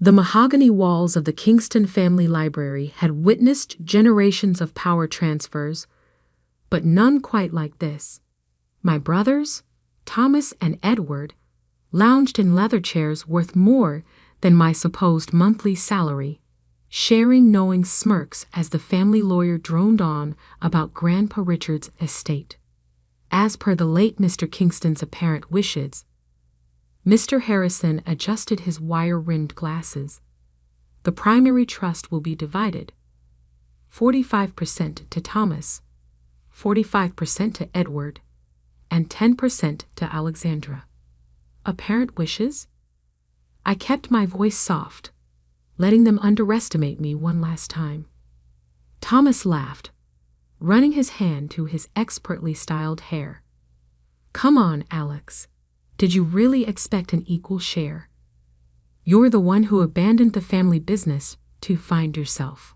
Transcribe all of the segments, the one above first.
The mahogany walls of the Kingston family library had witnessed generations of power transfers, but none quite like this. My brothers, Thomas and Edward, lounged in leather chairs worth more than my supposed monthly salary, sharing knowing smirks as the family lawyer droned on about Grandpa Richard's estate. As per the late Mr. Kingston's apparent wishes, Mr. Harrison adjusted his wire-rimmed glasses. The primary trust will be divided. 45% to Thomas, 45% to Edward, and 10% to Alexandra. Apparent wishes? I kept my voice soft, letting them underestimate me one last time. Thomas laughed, running his hand through his expertly styled hair. Come on, Alex. Did you really expect an equal share? You're the one who abandoned the family business to find yourself.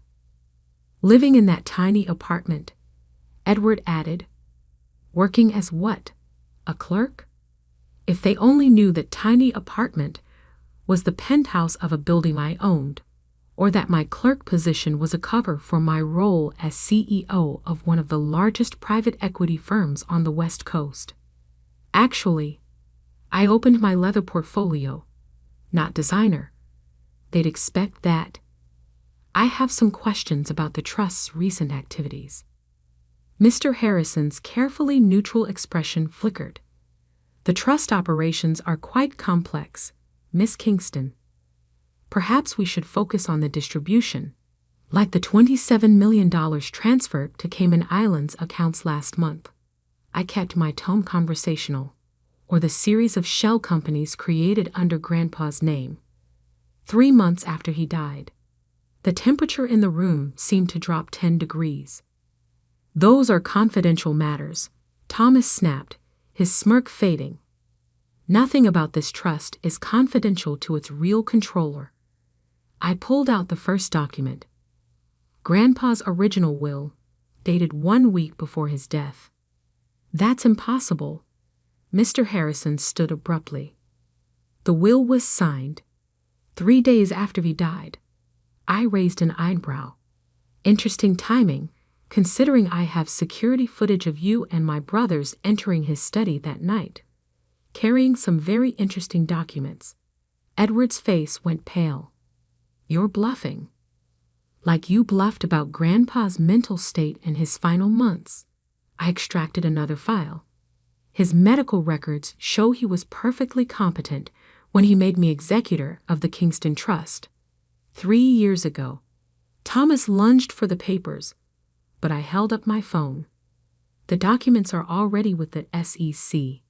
Living in that tiny apartment, Edward added. Working as what? A clerk? If they only knew that tiny apartment was the penthouse of a building I owned, or that my clerk position was a cover for my role as CEO of one of the largest private equity firms on the West Coast. Actually, I opened my leather portfolio, not designer. They'd expect that. I have some questions about the trust's recent activities. Mr. Harrison's carefully neutral expression flickered. The trust operations are quite complex, Miss Kingston. Perhaps we should focus on the distribution, like the $27 million transferred to Cayman Islands accounts last month. I kept my tone conversational. Or the series of shell companies created under Grandpa's name. 3 months after he died, the temperature in the room seemed to drop 10 degrees. Those are confidential matters, Thomas snapped, his smirk fading. Nothing about this trust is confidential to its real controller. I pulled out the first document. Grandpa's original will, dated 1 week before his death. That's impossible. Mr. Harrison stood abruptly. The will was signed 3 days after he died. I raised an eyebrow. Interesting timing, considering I have security footage of you and my brothers entering his study that night, carrying some very interesting documents. Edward's face went pale. You're bluffing. Like you bluffed about Grandpa's mental state in his final months. I extracted another file. His medical records show he was perfectly competent when he made me executor of the Kingston Trust. 3 years ago. Thomas lunged for the papers, but I held up my phone. The documents are already with the SEC,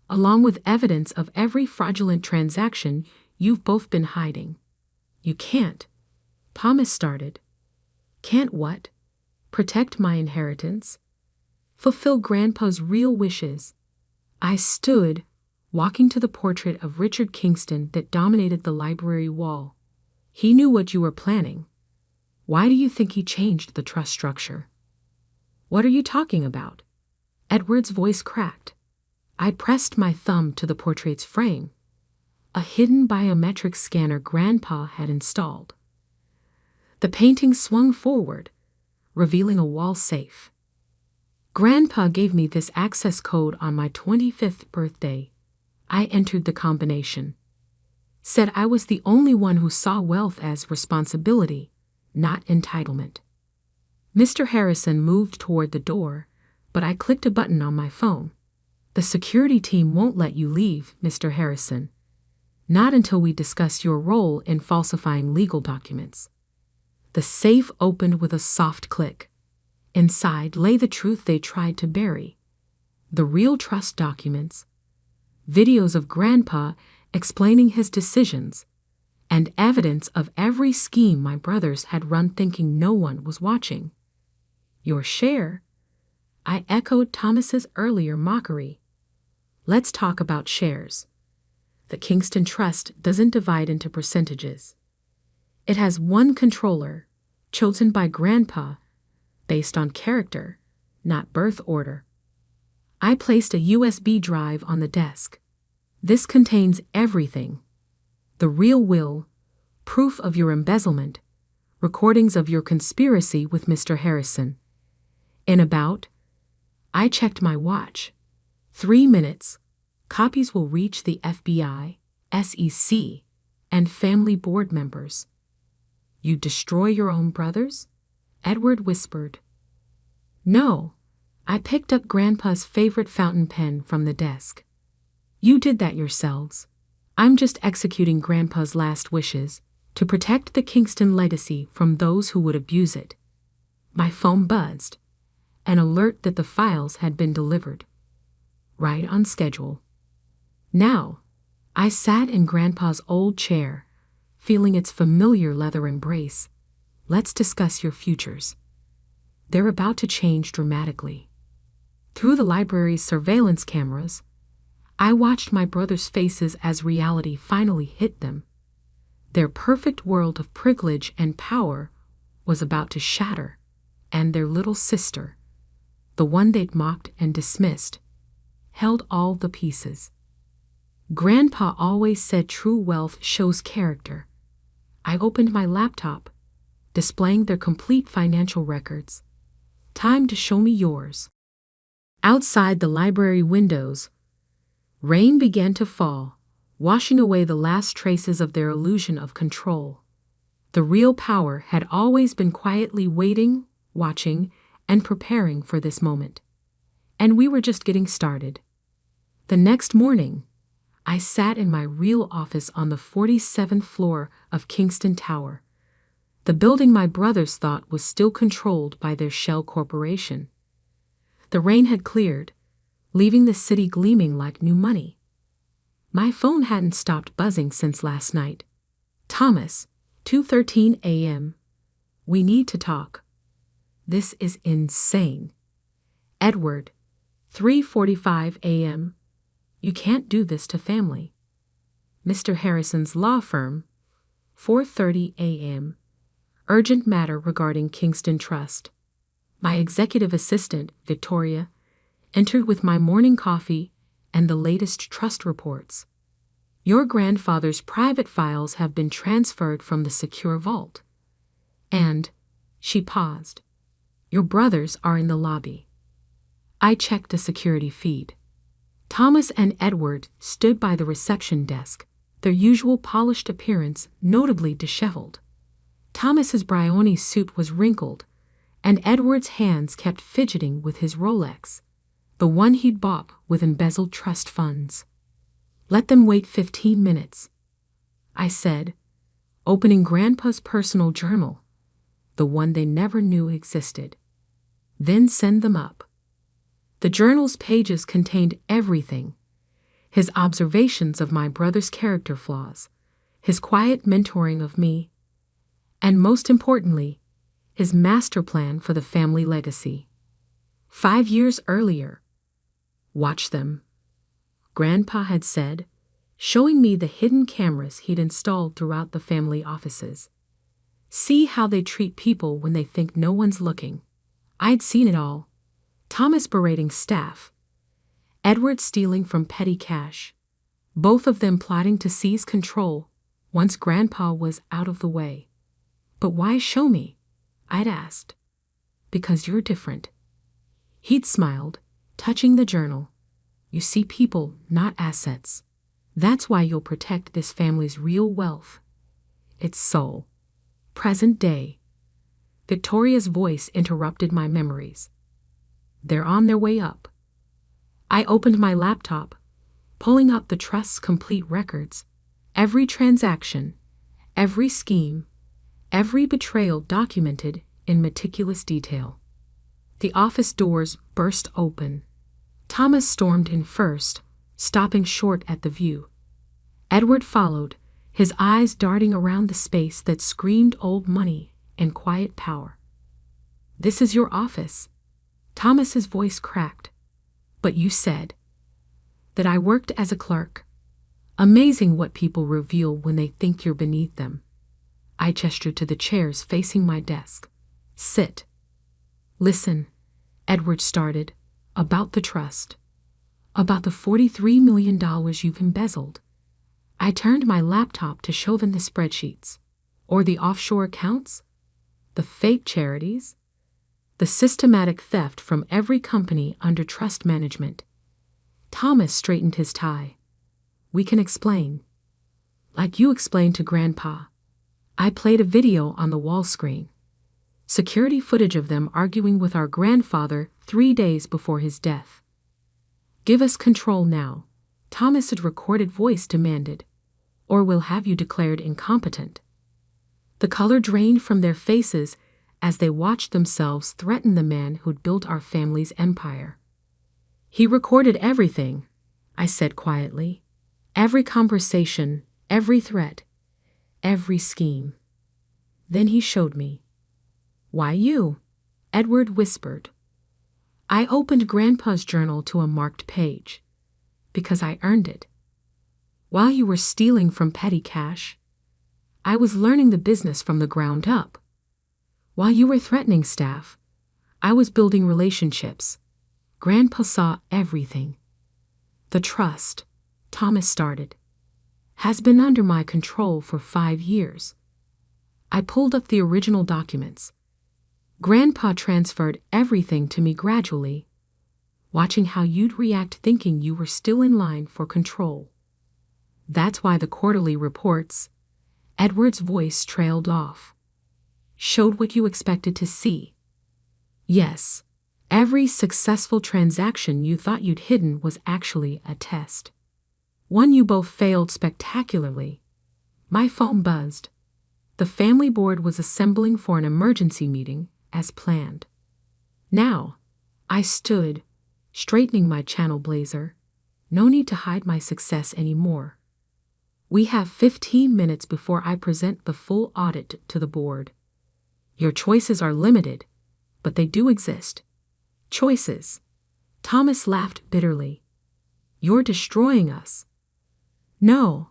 along with evidence of every fraudulent transaction you've both been hiding. You can't. Thomas started. Can't what? Protect my inheritance? Fulfill Grandpa's real wishes. I stood, walking to the portrait of Richard Kingston that dominated the library wall. He knew what you were planning. Why do you think he changed the trust structure? What are you talking about? Edward's voice cracked. I pressed my thumb to the portrait's frame, a hidden biometric scanner Grandpa had installed. The painting swung forward, revealing a wall safe. Grandpa gave me this access code on my 25th birthday. I entered the combination. Said I was the only one who saw wealth as responsibility, not entitlement. Mr. Harrison moved toward the door, but I clicked a button on my phone. The security team won't let you leave, Mr. Harrison. Not until we discuss your role in falsifying legal documents. The safe opened with a soft click. Inside lay the truth they tried to bury. The real trust documents, videos of Grandpa explaining his decisions, and evidence of every scheme my brothers had run thinking no one was watching. Your share? I echoed Thomas's earlier mockery. Let's talk about shares. The Kingston Trust doesn't divide into percentages. It has one controller, chosen by Grandpa, based on character, not birth order. I placed a USB drive on the desk. This contains everything. The real will, proof of your embezzlement, recordings of your conspiracy with Mr. Harrison. I checked my watch. 3 minutes. Copies will reach the FBI, SEC, and family board members. You destroy your own brothers? Edward whispered. No, I picked up Grandpa's favorite fountain pen from the desk. You did that yourselves. I'm just executing Grandpa's last wishes to protect the Kingston legacy from those who would abuse it. My phone buzzed, an alert that the files had been delivered. Right on schedule. Now, I sat in Grandpa's old chair, feeling its familiar leather embrace. Let's discuss your futures. They're about to change dramatically. Through the library's surveillance cameras, I watched my brothers' faces as reality finally hit them. Their perfect world of privilege and power was about to shatter, and their little sister, the one they'd mocked and dismissed, held all the pieces. Grandpa always said true wealth shows character. I opened my laptop, displaying their complete financial records. Time to show me yours. Outside the library windows, rain began to fall, washing away the last traces of their illusion of control. The real power had always been quietly waiting, watching, and preparing for this moment. And we were just getting started. The next morning, I sat in my real office on the 47th floor of Kingston Tower, the building my brothers thought was still controlled by their shell corporation. The rain had cleared, leaving the city gleaming like new money. My phone hadn't stopped buzzing since last night. Thomas, 2:13 a.m. We need to talk. This is insane. Edward, 3:45 a.m. You can't do this to family. Mr. Harrison's law firm, 4:30 a.m. Urgent matter regarding Kingston Trust. My executive assistant, Victoria, entered with my morning coffee and the latest trust reports. Your grandfather's private files have been transferred from the secure vault. And, she paused, your brothers are in the lobby. I checked the security feed. Thomas and Edward stood by the reception desk, their usual polished appearance notably disheveled. Thomas's Brioni suit was wrinkled, and Edward's hands kept fidgeting with his Rolex, the one he'd bought with embezzled trust funds. Let them wait 15 minutes, I said, opening Grandpa's personal journal, the one they never knew existed. Then send them up. The journal's pages contained everything: his observations of my brother's character flaws, his quiet mentoring of me, and most importantly, his master plan for the family legacy. 5 years earlier. Watch them, Grandpa had said, showing me the hidden cameras he'd installed throughout the family offices. See how they treat people when they think no one's looking. I'd seen it all. Thomas berating staff, Edward stealing from petty cash, both of them plotting to seize control once Grandpa was out of the way. But why show me? I'd asked. Because you're different. He'd smiled, touching the journal. You see people, not assets. That's why you'll protect this family's real wealth. Its soul. Present day. Victoria's voice interrupted my memories. They're on their way up. I opened my laptop, pulling up the trust's complete records. Every transaction, every scheme, every betrayal documented in meticulous detail. The office doors burst open. Thomas stormed in first, stopping short at the view. Edward followed, his eyes darting around the space that screamed old money and quiet power. This is your office. Thomas's voice cracked. But you said that I worked as a clerk. Amazing what people reveal when they think you're beneath them. I gestured to the chairs facing my desk. Sit. Listen, Edward started, about the trust. About the $43 million you've embezzled. I turned my laptop to show them the spreadsheets. Or the offshore accounts? The fake charities? The systematic theft from every company under trust management? Thomas straightened his tie. We can explain. Like you explained to Grandpa. I played a video on the wall screen. Security footage of them arguing with our grandfather 3 days before his death. Give us control now, Thomas's recorded voice demanded, or we'll have you declared incompetent. The color drained from their faces as they watched themselves threaten the man who'd built our family's empire. He recorded everything, I said quietly. Every conversation, every threat, every scheme. Then he showed me. Why you? Edward whispered. I opened Grandpa's journal to a marked page. Because I earned it. While you were stealing from petty cash, I was learning the business from the ground up. While you were threatening staff, I was building relationships. Grandpa saw everything. The trust, Thomas started, has been under my control for 5 years. I pulled up the original documents. Grandpa transferred everything to me gradually, watching how you'd react thinking you were still in line for control. That's why the quarterly reports, Edward's voice trailed off, showed what you expected to see. Yes, every successful transaction you thought you'd hidden was actually a test. One you both failed spectacularly. My phone buzzed. The family board was assembling for an emergency meeting, as planned. Now, I stood, straightening my channel blazer. No need to hide my success anymore. We have 15 minutes before I present the full audit to the board. Your choices are limited, but they do exist. Choices. Thomas laughed bitterly. You're destroying us. No,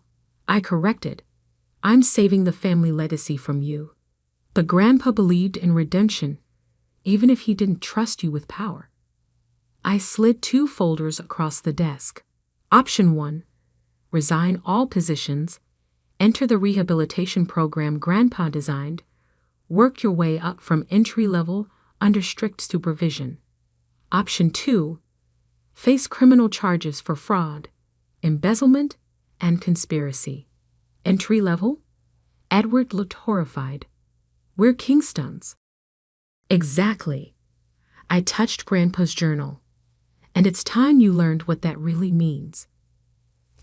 I corrected. I'm saving the family legacy from you. But Grandpa believed in redemption, even if he didn't trust you with power. I slid 2 folders across the desk. Option 1. Resign all positions, enter the rehabilitation program Grandpa designed, work your way up from entry level under strict supervision. Option 2. Face criminal charges for fraud, embezzlement, and conspiracy. Entry level? Edward looked horrified. We're Kingstons. Exactly. I touched Grandpa's journal. And it's time you learned what that really means.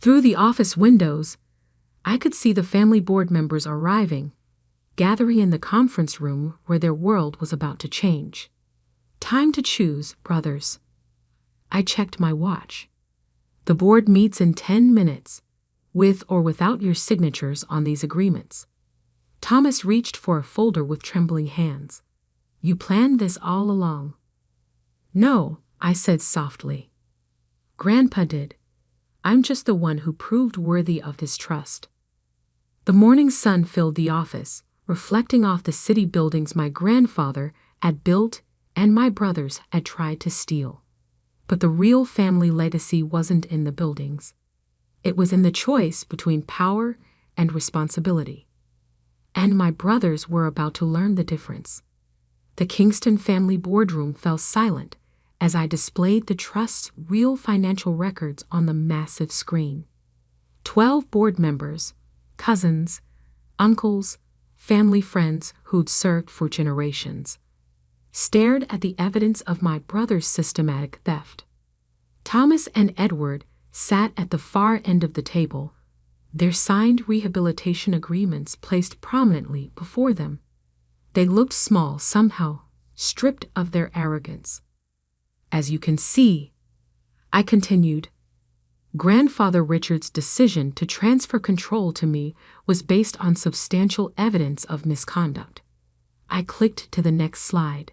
Through the office windows, I could see the family board members arriving, gathering in the conference room where their world was about to change. Time to choose, brothers. I checked my watch. The board meets in 10 minutes, with or without your signatures on these agreements. Thomas reached for a folder with trembling hands. You planned this all along. No, I said softly. Grandpa did. I'm just the one who proved worthy of his trust. The morning sun filled the office, reflecting off the city buildings my grandfather had built and my brothers had tried to steal. But the real family legacy wasn't in the buildings. It was in the choice between power and responsibility. And my brothers were about to learn the difference. The Kingston family boardroom fell silent as I displayed the trust's real financial records on the massive screen. 12 board members, cousins, uncles, family friends who'd served for generations, stared at the evidence of my brother's systematic theft. Thomas and Edward sat at the far end of the table, their signed rehabilitation agreements placed prominently before them. They looked small somehow, stripped of their arrogance. As you can see, I continued, Grandfather Richard's decision to transfer control to me was based on substantial evidence of misconduct. I clicked to the next slide.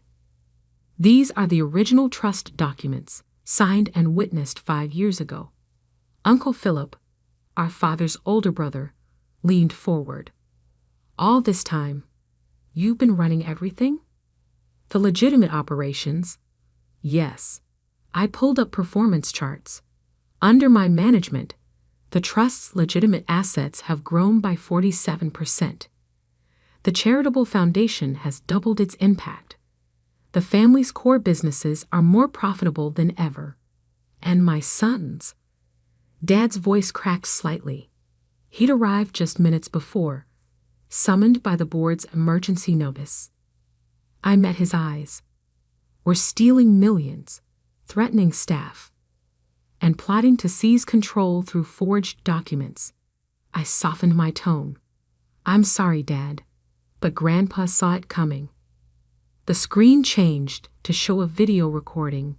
These are the original trust documents, signed and witnessed 5 years ago. Uncle Philip, our father's older brother, leaned forward. All this time, you've been running everything? The legitimate operations? Yes. I pulled up performance charts. Under my management, the trust's legitimate assets have grown by 47%. The charitable foundation has doubled its impact. The family's core businesses are more profitable than ever. And my sons. Dad's voice cracked slightly. He'd arrived just minutes before, summoned by the board's emergency notice. I met his eyes. We're stealing millions, threatening staff, and plotting to seize control through forged documents. I softened my tone. I'm sorry, Dad, but Grandpa saw it coming. The screen changed to show a video recording.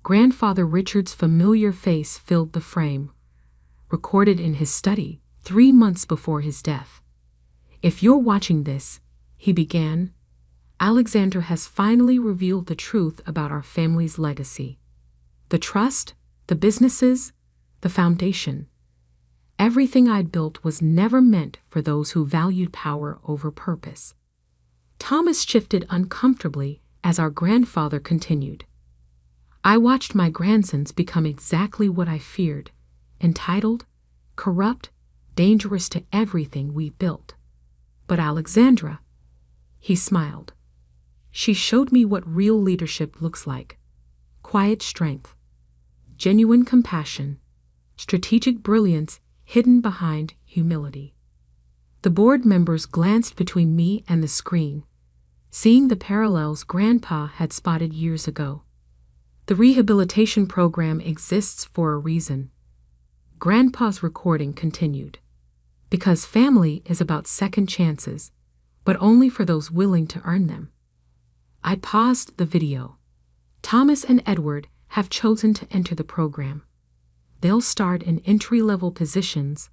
Grandfather Richard's familiar face filled the frame, recorded in his study 3 months before his death. If you're watching this, he began, Alexandra has finally revealed the truth about our family's legacy. The trust, the businesses, the foundation. Everything I'd built was never meant for those who valued power over purpose. Thomas shifted uncomfortably as our grandfather continued. I watched my grandsons become exactly what I feared, entitled, corrupt, dangerous to everything we built. But Alexandra, he smiled. She showed me what real leadership looks like. Quiet strength, genuine compassion, strategic brilliance hidden behind humility. The board members glanced between me and the screen, seeing the parallels Grandpa had spotted years ago. The rehabilitation program exists for a reason. Grandpa's recording continued. Because family is about second chances, but only for those willing to earn them. I paused the video. Thomas and Edward have chosen to enter the program. They'll start in entry-level positions,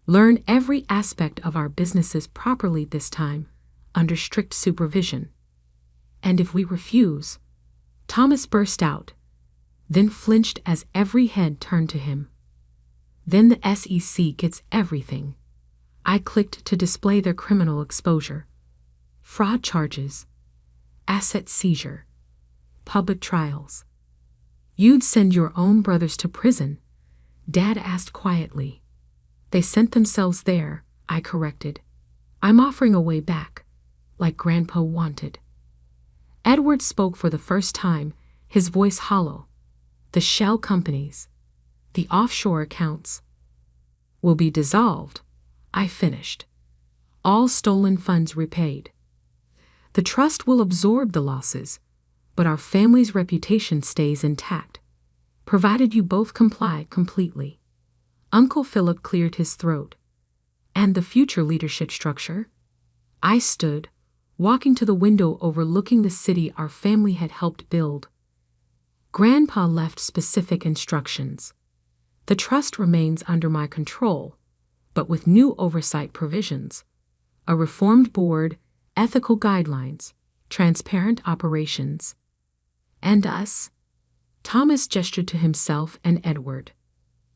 learn every aspect of our businesses properly this time, under strict supervision. And if we refuse, Thomas burst out, then flinched as every head turned to him. Then the SEC gets everything. I clicked to display their criminal exposure. Fraud charges, asset seizure, public trials. You'd send your own brothers to prison, Dad asked quietly. They sent themselves there, I corrected. I'm offering a way back, like Grandpa wanted. Edward spoke for the first time, his voice hollow. The shell companies, the offshore accounts, will be dissolved, I finished. All stolen funds repaid. The trust will absorb the losses, but our family's reputation stays intact, provided you both comply completely. Uncle Philip cleared his throat. And the future leadership structure? I stood, walking to the window overlooking the city our family had helped build. Grandpa left specific instructions. The trust remains under my control, but with new oversight provisions. A reformed board, ethical guidelines, transparent operations. And us? Thomas gestured to himself and Edward.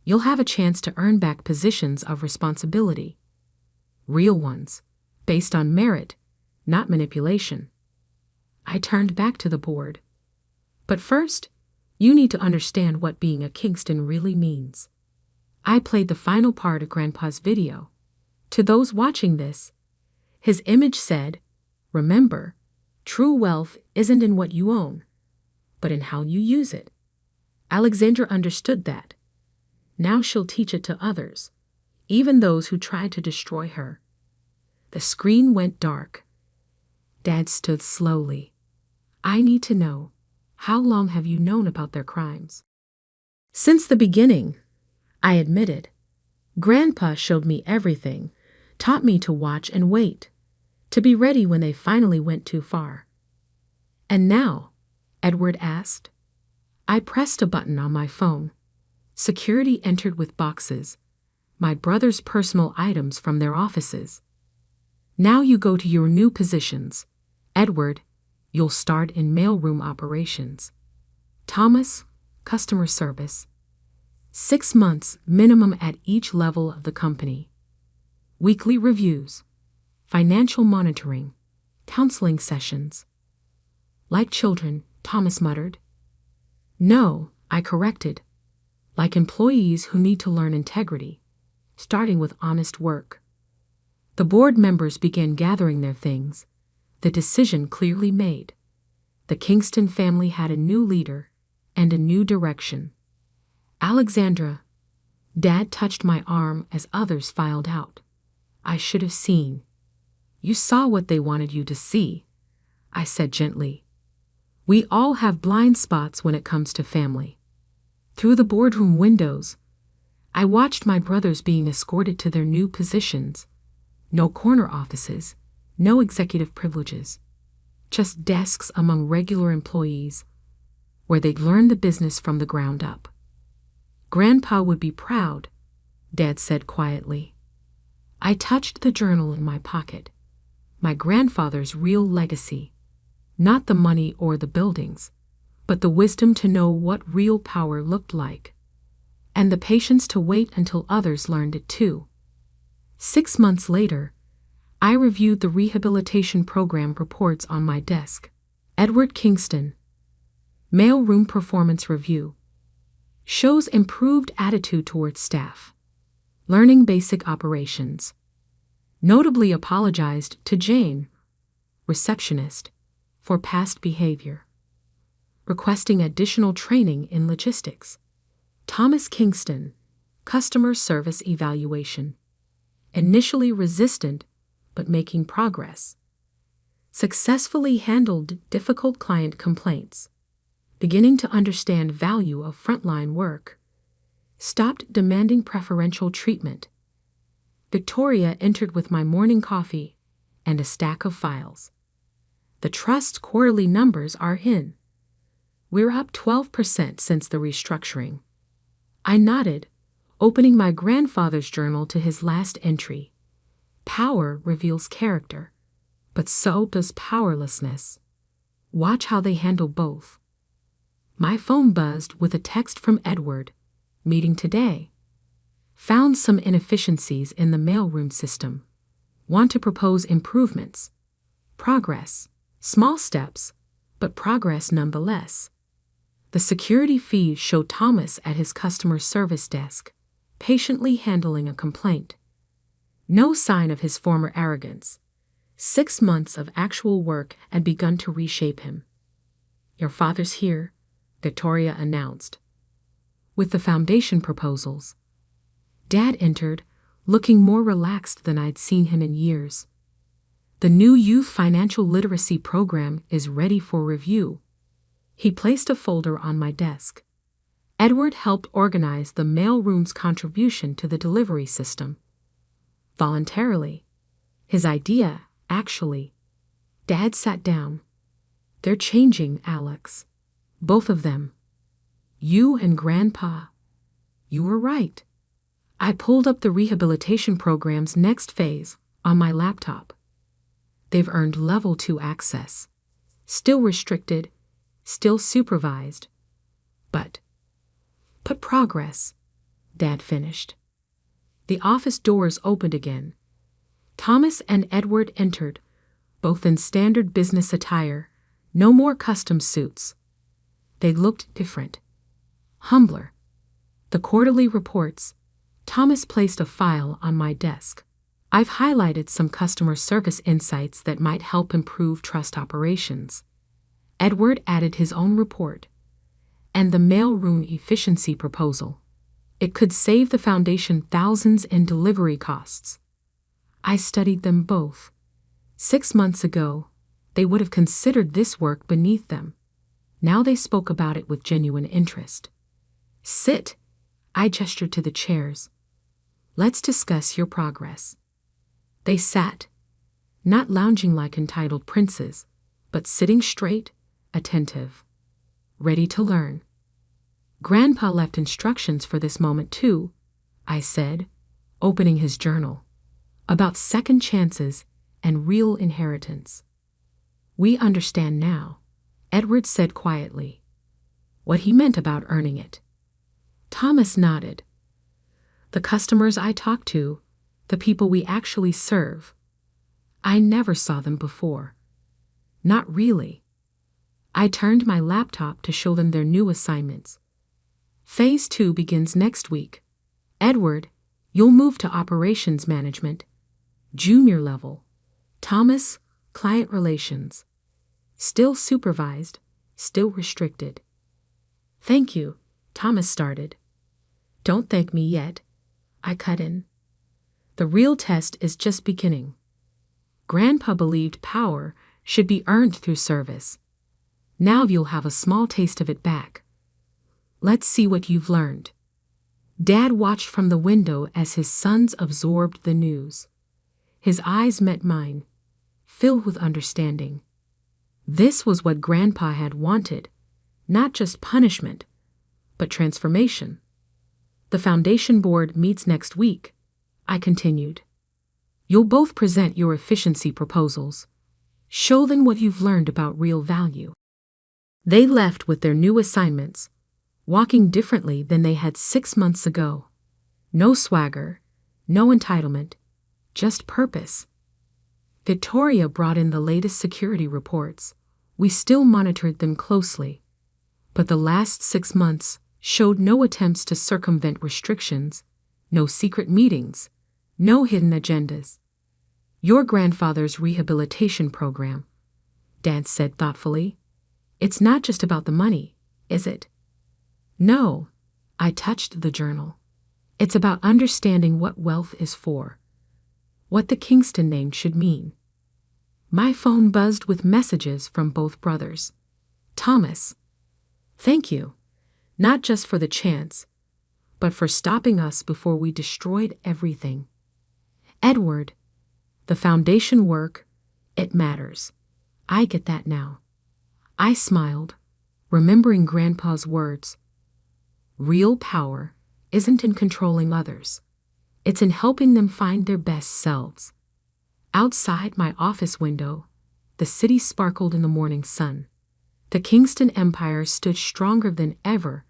You'll have a chance to earn back positions of responsibility. Real ones, based on merit, not manipulation. I turned back to the board. But first, you need to understand what being a Kingston really means. I played the final part of Grandpa's video. To those watching this, his image said, remember, true wealth isn't in what you own, but in how you use it. Alexandra understood that. Now she'll teach it to others, even those who tried to destroy her. The screen went dark. Dad stood slowly. I need to know, how long have you known about their crimes? Since the beginning, I admitted. Grandpa showed me everything, taught me to watch and wait, to be ready when they finally went too far. And now, Edward asked. I pressed a button on my phone. Security entered with boxes, my brother's personal items from their offices. Now you go to your new positions. Edward, you'll start in mailroom operations. Thomas, customer service. 6 months minimum at each level of the company. Weekly reviews, financial monitoring, counseling sessions. Like children, Thomas muttered. No, I corrected. Like employees who need to learn integrity, starting with honest work. The board members began gathering their things, the decision clearly made. The Kingston family had a new leader and a new direction. Alexandra. Dad touched my arm as others filed out. I should have seen. You saw what they wanted you to see, I said gently. We all have blind spots when it comes to family. Through the boardroom windows, I watched my brothers being escorted to their new positions. No corner offices, no executive privileges, just desks among regular employees, where they'd learn the business from the ground up. Grandpa would be proud, Dad said quietly. I touched the journal in my pocket. My grandfather's real legacy. Not the money or the buildings, but the wisdom to know what real power looked like. And the patience to wait until others learned it too. 6 months later, I reviewed the rehabilitation program reports on my desk. Edward Kingston. Mailroom performance review. Shows improved attitude towards staff. Learning basic operations. Notably apologized to Jane, receptionist, for past behavior. Requesting additional training in logistics. Thomas Kingston. Customer service evaluation. Initially resistant, but making progress. Successfully handled difficult client complaints. Beginning to understand value of frontline work. Stopped demanding preferential treatment. Victoria entered with my morning coffee and a stack of files. The trust quarterly numbers are in. We're up 12% since the restructuring. I nodded, opening my grandfather's journal to his last entry. Power reveals character, but so does powerlessness. Watch how they handle both. My phone buzzed with a text from Edward. Meeting today. Found some inefficiencies in the mailroom system. Want to propose improvements. Progress. Small steps, but progress nonetheless. The security feed showed Thomas at his customer service desk, patiently handling a complaint. No sign of his former arrogance. 6 months of actual work had begun to reshape him. Your father's here, Victoria announced. With the foundation proposals. Dad entered, looking more relaxed than I'd seen him in years. The new youth financial literacy program is ready for review. He placed a folder on my desk. Edward helped organize the mailroom's contribution to the delivery system. Voluntarily. His idea, actually. Dad sat down. They're changing, Alex. Both of them. You and Grandpa. You were right. I pulled up the rehabilitation program's next phase on my laptop. They've earned level 2 access. Still restricted, still supervised. But progress, Dad finished. The office doors opened again. Thomas and Edward entered, both in standard business attire, no more custom suits. They looked different. Humbler. The quarterly reports. Thomas placed a file on my desk. I've highlighted some customer service insights that might help improve trust operations. Edward added his own report. And the mailroom efficiency proposal. It could save the foundation thousands in delivery costs. I studied them both. 6 months ago, they would have considered this work beneath them. Now they spoke about it with genuine interest. Sit, I gestured to the chairs. Let's discuss your progress. They sat, not lounging like entitled princes, but sitting straight, attentive, ready to learn. Grandpa left instructions for this moment too, I said, opening his journal, about second chances and real inheritance. We understand now, Edward said quietly, what he meant about earning it. Thomas nodded. The customers I talk to, the people we actually serve, I never saw them before. Not really. I turned my laptop to show them their new assignments. Phase 2 begins next week. Edward, you'll move to operations management. Junior level. Thomas, client relations. Still supervised, still restricted. Thank you, Thomas started. Don't thank me yet, I cut in. The real test is just beginning. Grandpa believed power should be earned through service. Now you'll have a small taste of it back. Let's see what you've learned. Dad watched from the window as his sons absorbed the news. His eyes met mine, filled with understanding. This was what Grandpa had wanted, not just punishment, but transformation. The foundation board meets next week, I continued. You'll both present your efficiency proposals. Show them what you've learned about real value. They left with their new assignments, walking differently than they had 6 months ago. No swagger, no entitlement, just purpose. Victoria brought in the latest security reports. We still monitored them closely. But the last 6 months showed no attempts to circumvent restrictions, no secret meetings, no hidden agendas. Your grandfather's rehabilitation program, Dad said thoughtfully. It's not just about the money, is it? No, I touched the journal. It's about understanding what wealth is for, what the Kingston name should mean. My phone buzzed with messages from both brothers. Thomas, thank you, not just for the chance, but for stopping us before we destroyed everything. Edward, the foundation work, it matters. I get that now. I smiled, remembering Grandpa's words. Real power isn't in controlling others. It's in helping them find their best selves. Outside my office window, the city sparkled in the morning sun. The Kingston Empire stood stronger than ever,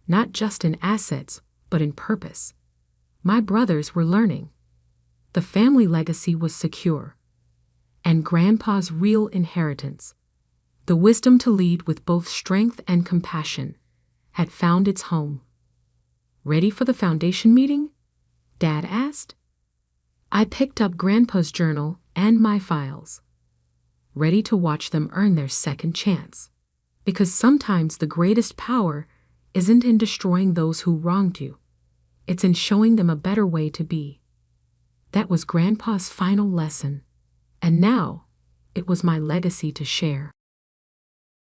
not just in assets, but in purpose. My brothers were learning. The family legacy was secure. And Grandpa's real inheritance, the wisdom to lead with both strength and compassion, had found its home. Ready for the foundation meeting? Dad asked. I picked up Grandpa's journal and my files, ready to watch them earn their second chance. Because sometimes the greatest power isn't in destroying those who wronged you. It's in showing them a better way to be. That was Grandpa's final lesson, and now it was my legacy to share.